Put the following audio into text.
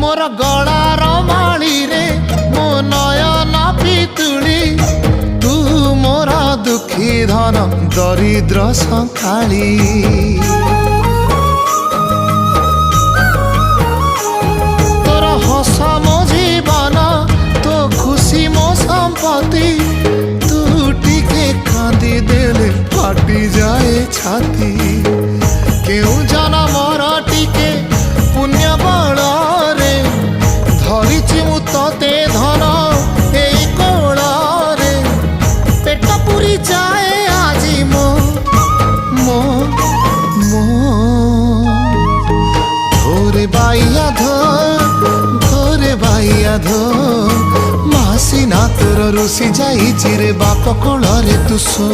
मोर गलार माली रे मो नयन पितुली तू मोर दुखी धन दरिद्र संकाली तोर हस मो जीवन तो खुशी मो संपत्ति तू टिके कांदी देले फाटी जाए छाती केउ जनमर टिके पुण्य बल रे धरिछि मु तते धन एई कोल रे पेट पुरी जाए आजी मो मो मो धोरे बाइया धो मासी ना तोर रुसी जाई चिरे बाप कोल रे तू सो